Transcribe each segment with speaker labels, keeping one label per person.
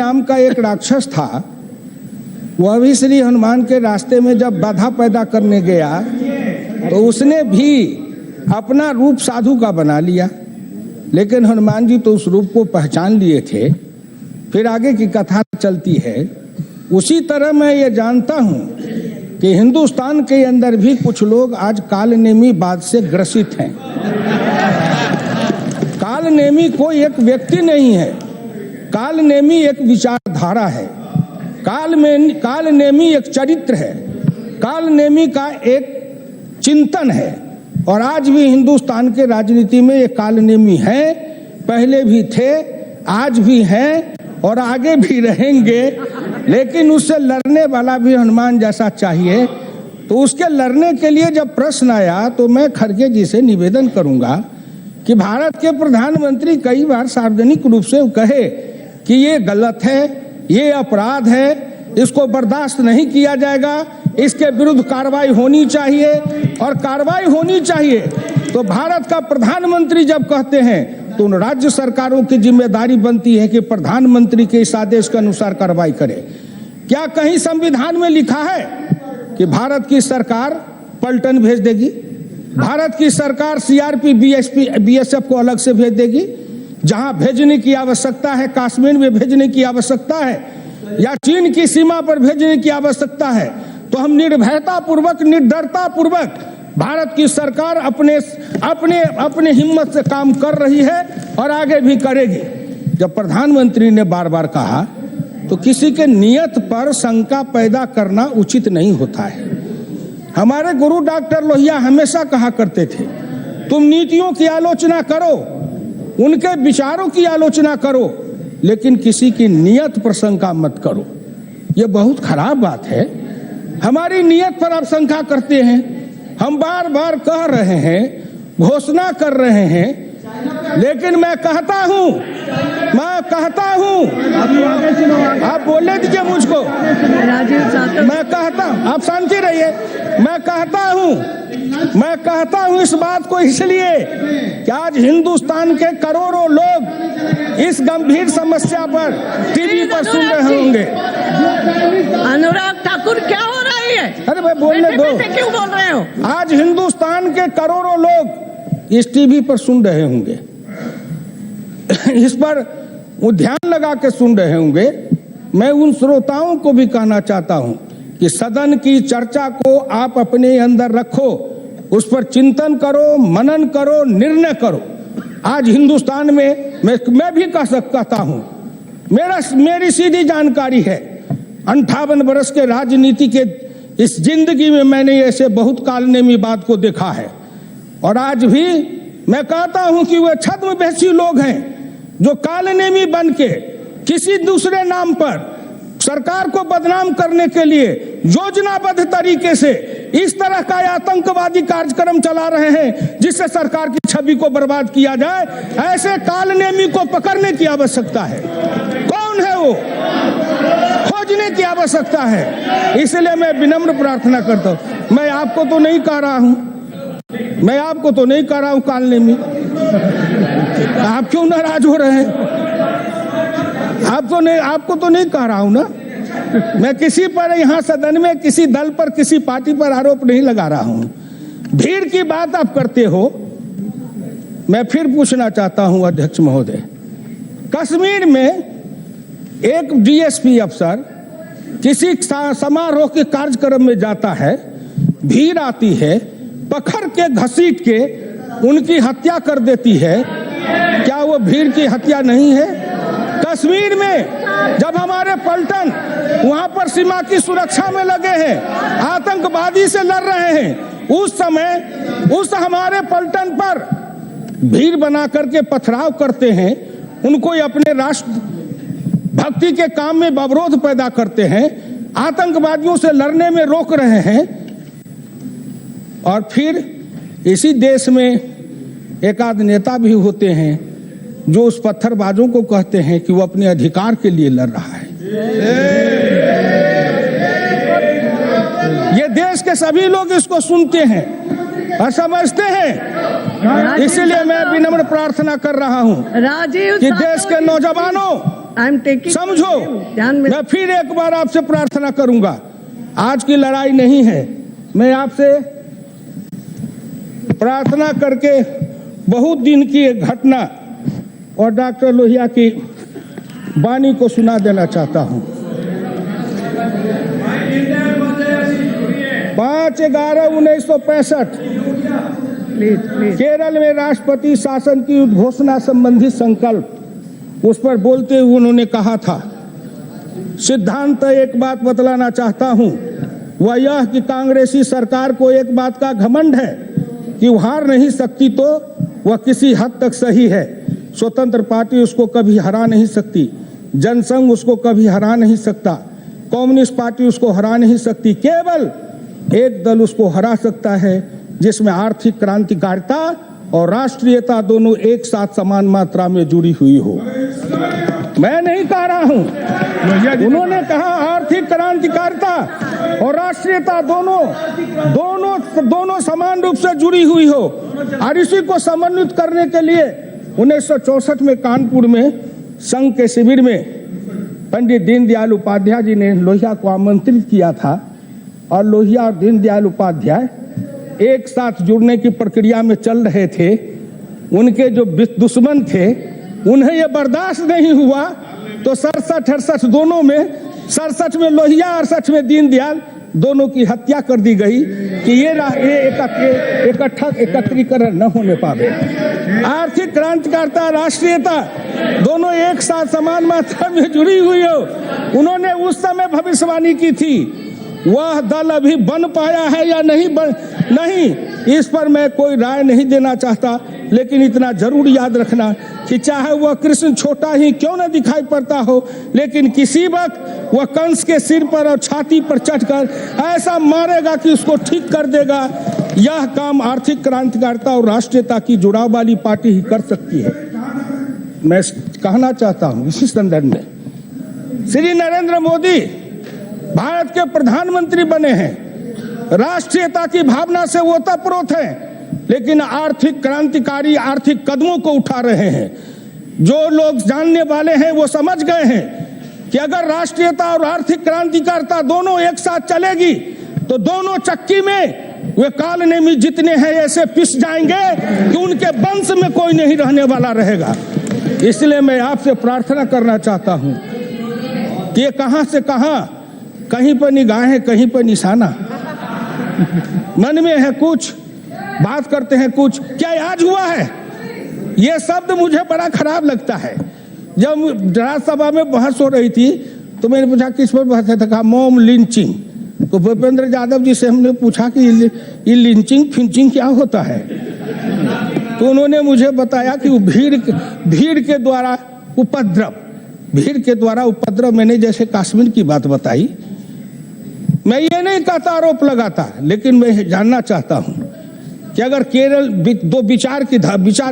Speaker 1: नाम का एक राक्षस था, वह भी श्री हनुमान के रास्ते में जब बाधा पैदा करने गया तो उसने भी अपना रूप साधु का बना लिया, लेकिन हनुमान जी तो उस रूप को पहचान लिए थे। फिर आगे की कथा चलती है। उसी तरह मैं ये जानता हूं कि हिंदुस्तान के अंदर भी कुछ लोग आज कालनेमीवाद से ग्रसित हैं। कालनेमी कोई एक व्यक्ति नहीं है, कालनेमी एक विचारधारा है, कालनेमी एक चरित्र है, कालनेमी का एक चिंतन है। और आज भी हिंदुस्तान के राजनीति में ये कालनेमी है, पहले भी थे, आज भी हैं और आगे भी रहेंगे। लेकिन उससे लड़ने वाला भी हनुमान जैसा चाहिए। तो उसके लड़ने के लिए जब प्रश्न आया तो मैं खड़गे जी से निवेदन करूंगा कि भारत के प्रधानमंत्री कई बार सार्वजनिक रूप से कहे कि ये गलत है, ये अपराध है, इसको बर्दाश्त नहीं किया जाएगा, इसके विरुद्ध कार्रवाई होनी चाहिए। और कार्रवाई होनी चाहिए तो भारत का प्रधानमंत्री जब कहते हैं तो उन राज्य सरकारों की जिम्मेदारी बनती है कि प्रधानमंत्री के इस आदेश के अनुसार कार्रवाई करे। क्या कहीं संविधान में लिखा है कि भारत की सरकार पलटन भेज देगी, भारत की सरकार सीआरपी बीएसएफ को अलग से भेज देगी? जहां भेजने की आवश्यकता है, कश्मीर में भेजने की आवश्यकता है या चीन की सीमा पर भेजने की आवश्यकता है, तो हम निर्भयता पूर्वक, निडरता पूर्वक भारत की सरकार अपने हिम्मत से काम कर रही है और आगे भी करेगी। जब प्रधानमंत्री ने बार बार कहा तो किसी के नियत पर शंका पैदा करना उचित नहीं होता है। हमारे गुरु डॉक्टर लोहिया हमेशा कहा करते थे, तुम नीतियों की आलोचना करो, उनके विचारों की आलोचना करो, लेकिन किसी की नियत पर शंका मत करो। यह बहुत खराब बात है। हमारी नियत पर आप शंका करते हैं। हम बार बार कह रहे हैं, घोषणा कर रहे हैं, लेकिन मैं कहता हूं, आप बोलने दीजिए मुझको, मैं कहता, आप शांति रहिए। मैं कहता हूं इस बात को इसलिए कि आज हिंदुस्तान के करोड़ों लोग इस गंभीर समस्या पर टीवी पर सुन रहे होंगे।
Speaker 2: अनुराग ठाकुर क्या हो रही है?
Speaker 1: अरे भाई बोलने दो,
Speaker 2: क्यों बोल रहे हो?
Speaker 1: आज हिंदुस्तान के करोड़ों लोग इस टीवी पर सुन रहे होंगे, इस पर वो ध्यान लगा के सुन रहे होंगे। मैं उन श्रोताओं को भी कहना चाहता हूं कि सदन की चर्चा को आप अपने अंदर रखो, उस पर चिंतन करो, मनन करो, निर्णय करो। आज हिंदुस्तान में मैं भी कह सकता हूं, मेरी सीधी जानकारी है, 58 वर्ष के राजनीति के इस जिंदगी में मैंने ऐसे बहुत कालनेमी बात को देखा है। और आज भी मैं कहता हूं कि वे छद्मवेशी लोग हैं जो कालनेमी बन के किसी दूसरे नाम पर सरकार को बदनाम करने के लिए योजनाबद्ध तरीके से इस तरह का आतंकवादी कार्यक्रम चला रहे हैं जिससे सरकार की छवि को बर्बाद किया जाए। ऐसे कालनेमी को पकड़ने की आवश्यकता है। कौन है वो? खोजने की आवश्यकता है। इसलिए मैं विनम्र प्रार्थना करता हूं। मैं आपको तो नहीं कह रहा हूं कालनेमी। आप क्यों नाराज हो रहे हैं? आपको तो नहीं कह रहा हूं ना। मैं किसी पर यहां सदन में किसी दल पर, किसी पार्टी पर आरोप नहीं लगा रहा हूं। भीड़ की बात आप करते हो। मैं फिर पूछना चाहता हूं अध्यक्ष महोदय, कश्मीर में एक डीएसपी अफसर किसी समारोह के कार्यक्रम में जाता है, भीड़ आती है, पकड़ के घसीट के उनकी हत्या कर देती है। क्या वो भीड़ की हत्या नहीं है? कश्मीर में जब हमारे पलटन वहां पर सीमा की सुरक्षा में लगे हैं, आतंकवादी से लड़ रहे हैं, उस समय उस हमारे पलटन पर भीड़ बना करके पथराव करते हैं, उनको अपने राष्ट्र भक्ति के काम में अवरोध पैदा करते हैं, आतंकवादियों से लड़ने में रोक रहे हैं। और फिर इसी देश में एक आध नेता भी होते हैं जो उस पत्थरबाजों को कहते हैं कि वो अपने अधिकार के लिए लड़ रहा है। ये देश के सभी लोग इसको सुनते हैं और समझते हैं। इसलिए मैं विनम्र प्रार्थना कर रहा हूं कि देश के नौजवानों,
Speaker 2: आई एम टेकिंग,
Speaker 1: समझो।
Speaker 2: ध्यान में।
Speaker 1: मैं फिर एक बार आपसे प्रार्थना करूंगा, आज की लड़ाई नहीं है, मैं आपसे प्रार्थना करके बहुत दिन की एक घटना और डॉक्टर लोहिया की वाणी को सुना देना चाहता हूं। 5/11/1965 केरल में राष्ट्रपति शासन की उद्घोषणा संबंधी संकल्प, उस पर बोलते हुए उन्होंने कहा था, सिद्धांत एक बात बतलाना चाहता हूं, वह यह कि कांग्रेसी सरकार को एक बात का घमंड है कि वो हार नहीं सकती, तो वह किसी हद तक सही है। स्वतंत्र पार्टी उसको कभी हरा नहीं सकती, जनसंघ उसको कभी हरा नहीं सकता, कम्युनिस्ट पार्टी उसको हरा नहीं सकती। केवल एक दल उसको हरा सकता है जिसमें आर्थिक क्रांतिकारिता और राष्ट्रीयता दोनों एक साथ समान मात्रा में जुड़ी हुई हो। मैं नहीं कह रहा हूं, उन्होंने कहा आर्थिक क्रांतिकारिता और राष्ट्रीयता दोनों समान रूप से जुड़ी हुई हो। और इसी को समन्वित करने के लिए 1964 में कानपुर में संघ के शिविर में पंडित दीनदयाल उपाध्याय जी ने लोहिया को आमंत्रित किया था, और लोहिया और दीनदयाल उपाध्याय एक साथ जुड़ने की प्रक्रिया में चल रहे थे। उनके जो दुश्मन थे उन्हें यह बर्दाश्त नहीं हुआ, तो 67-68 दोनों में, 67 में लोहिया और 68 में दीनदयाल, दोनों की हत्या कर दी गई कि ये एकत्रीकरण न होने पावे। आर्थिक क्रांतिकारिता, राष्ट्रीयता दोनों एक साथ समान मात्रा में जुड़ी हुई हो। उन्होंने उस समय भविष्यवाणी की थी, वह दल अभी बन पाया है या नहीं नहीं, इस पर मैं कोई राय नहीं देना चाहता, लेकिन इतना जरूर याद रखना कि चाहे वह कृष्ण छोटा ही क्यों न दिखाई पड़ता हो, लेकिन किसी वक्त वह कंस के सिर पर और छाती पर चढ़कर ऐसा मारेगा कि उसको ठीक कर देगा। यह काम आर्थिक क्रांतिकारिता और राष्ट्रीयता की जुड़ाव वाली पार्टी ही कर सकती है। मैं कहना चाहता हूं इसी संदर्भ में, श्री नरेंद्र मोदी भारत के प्रधानमंत्री बने हैं, राष्ट्रीयता की भावना से वो ओतप्रोत हैं, लेकिन आर्थिक क्रांतिकारी आर्थिक कदमों को उठा रहे हैं। जो लोग जानने वाले हैं वो समझ गए हैं कि अगर राष्ट्रीयता और आर्थिक क्रांतिकारिता दोनों एक साथ चलेगी तो दोनों चक्की में वे कालनेमी जितने हैं ऐसे पिस जाएंगे कि उनके वंश में कोई नहीं रहने वाला रहेगा। इसलिए मैं आपसे प्रार्थना करना चाहता हूं कि ये कहां से कहां, कहीं पर निगाहें कहीं पर निशाना, मन में है कुछ, बात करते हैं कुछ। क्या आज हुआ है? यह शब्द मुझे बड़ा खराब लगता है। जब राज्यसभा में बहस हो रही थी तो मैंने पूछा किस पर बहस है, तो कहा मॉब लिंचिंग। तो भूपेंद्र यादव जी से हमने पूछा कि ये लिंचिंग फिंचिंग क्या होता है, तो उन्होंने मुझे बताया कि भीड़ के द्वारा उपद्रव, भीड़ के द्वारा उपद्रव। मैंने जैसे कश्मीर की बात बताई, मैं ये नहीं कहता आरोप लगाता, लेकिन मैं जानना चाहता हूं कि अगर केरल दो विचार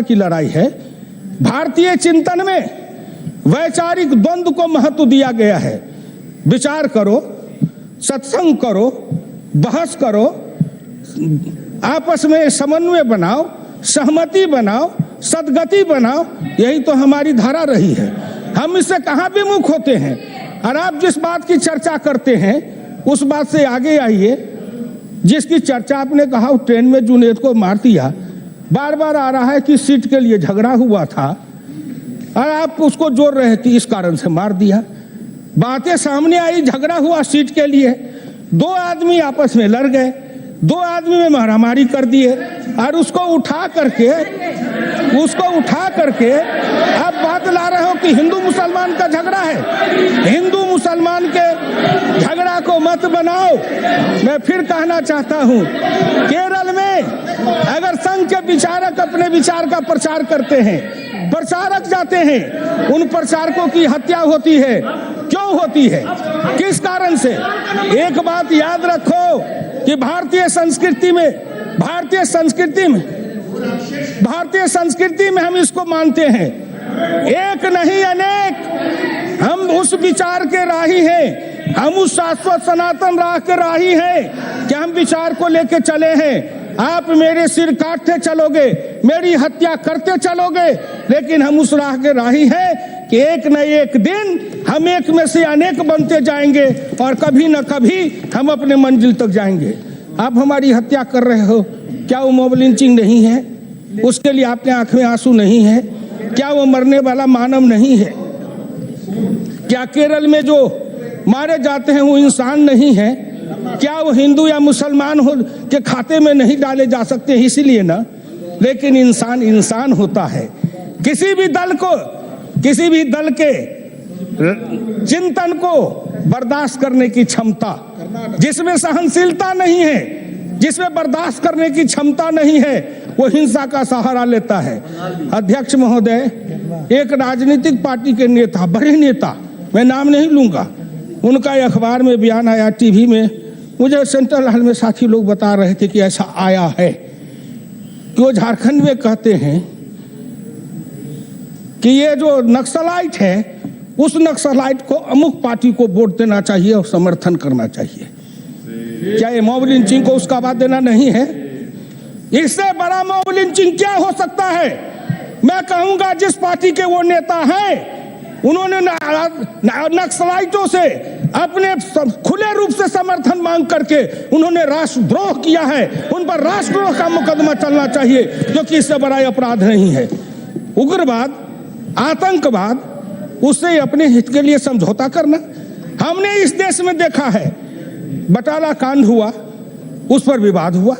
Speaker 1: की लड़ाई है, भारतीय चिंतन में वैचारिक द्वंद्व को महत्व दिया गया है। विचार करो, सत्संग करो, बहस करो, आपस में समन्वय बनाओ, सहमति बनाओ, सद्गति बनाओ, यही तो हमारी धारा रही है। हम इससे कहां विमुख होते हैं? और आप जिस बात की चर्चा करते हैं उस बात से आगे आइए। जिसकी चर्चा आपने कहा ट्रेन में जुनैद को मार दिया, बार बार आ रहा है कि सीट के लिए झगड़ा हुआ था और आप उसको जोड़ रहे थे, इस कारण से मार दिया। बातें सामने आई, झगड़ा हुआ सीट के लिए, दो आदमी आपस में लड़ गए, दो आदमी में मारामारी कर दिए और उसको उठा करके आप बात ला रहे हो कि हिंदू मुसलमान का झगड़ा है। हिंदू मुसलमान के झगड़ा को मत बनाओ। मैं फिर कहना चाहता हूं, केरल में अगर संघ के विचारक अपने विचार का प्रचार करते हैं, प्रचारक जाते हैं, उन प्रचारकों की हत्या होती है। क्यों होती है? किस कारण से? एक बात याद रखो कि भारतीय संस्कृति में हम इसको मानते हैं, एक नहीं अनेक। हम उस विचार के राही हैं, हम उस शाश्वत सनातन राह के राही हैं कि हम विचार को लेके चले हैं। आप मेरे सिर काटते चलोगे, मेरी हत्या करते चलोगे, लेकिन हम उस राह के राही हैं कि एक न एक दिन हम एक में से अनेक बनते जाएंगे और कभी न कभी हम अपने मंजिल तक जाएंगे। आप हमारी हत्या कर रहे हो, क्या वो मॉब लिंचिंग नहीं है? उसके लिए आपके आंख में आंसू नहीं है? क्या वो मरने वाला मानव नहीं है? क्या केरल में जो मारे जाते हैं वो इंसान नहीं है? क्या वो हिंदू या मुसलमान हो के खाते में नहीं डाले जा सकते? इसीलिए ना, लेकिन इंसान इंसान होता है। किसी भी दल के चिंतन को बर्दाश्त करने की क्षमता, जिसमें सहनशीलता नहीं है, जिसमें बर्दाश्त करने की क्षमता नहीं है, वो हिंसा का सहारा लेता है। अध्यक्ष महोदय, एक राजनीतिक पार्टी के नेता, बड़े नेता, मैं नाम नहीं लूंगा, उनका अखबार में बयान आया, टीवी में, मुझे सेंट्रल हॉल में साथी लोग बता रहे थे कि ऐसा आया है कि वो झारखंड में कहते हैं कि ये जो नक्सलाइट है, उस नक्सलाइट को अमुक पार्टी को वोट देना चाहिए और समर्थन करना चाहिए। क्या ये मॉब लिंचिंग को उसका आवाज देना नहीं है? इससे बड़ा मॉब लिंचिंग क्या हो सकता है? मैं कहूंगा जिस पार्टी के वो नेता हैं, उन्होंने नक्सलाइटों से अपने खुले रूप से समर्थन मांग करके उन्होंने राष्ट्रद्रोह किया है। उन पर राष्ट्रद्रोह का मुकदमा चलना चाहिए, जो कि इससे बड़ा अपराध नहीं है। उग्रवाद, आतंकवाद, उससे अपने हित के लिए समझौता करना। हमने इस देश में देखा है, बटाला कांड हुआ, उस पर विवाद हुआ।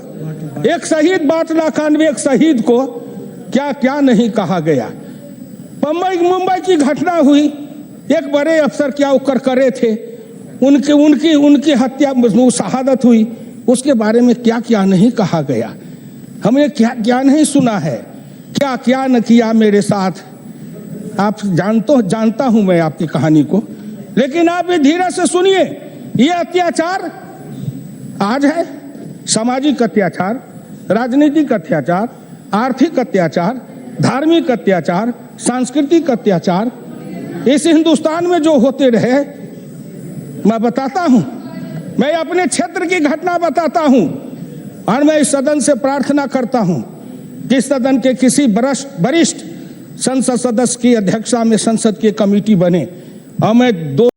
Speaker 1: एक शहीद, बाटला कांड में एक शहीद को क्या क्या नहीं कहा गया। मुंबई की घटना हुई, एक बड़े अफसर क्या कर करे थे, उनकी हत्या, शहादत हुई, उसके बारे में क्या क्या नहीं कहा गया। हमने क्या क्या नहीं सुना है, क्या क्या न किया मेरे साथ। आप जानता हूं मैं आपकी कहानी को, लेकिन आप ये धीरे से सुनिए। ये अत्याचार आज है, सामाजिक अत्याचार, राजनीतिक अत्याचार, आर्थिक अत्याचार, धार्मिक अत्याचार, सांस्कृतिक अत्याचार, इस हिंदुस्तान में जो होते रहे, मैं बताता हूं, मैं अपने क्षेत्र की घटना बताता हूं, और मैं इस सदन से प्रार्थना करता हूं कि सदन के किसी वरिष्ठ संसद सदस्य की अध्यक्षता में संसद की कमेटी बने और मैं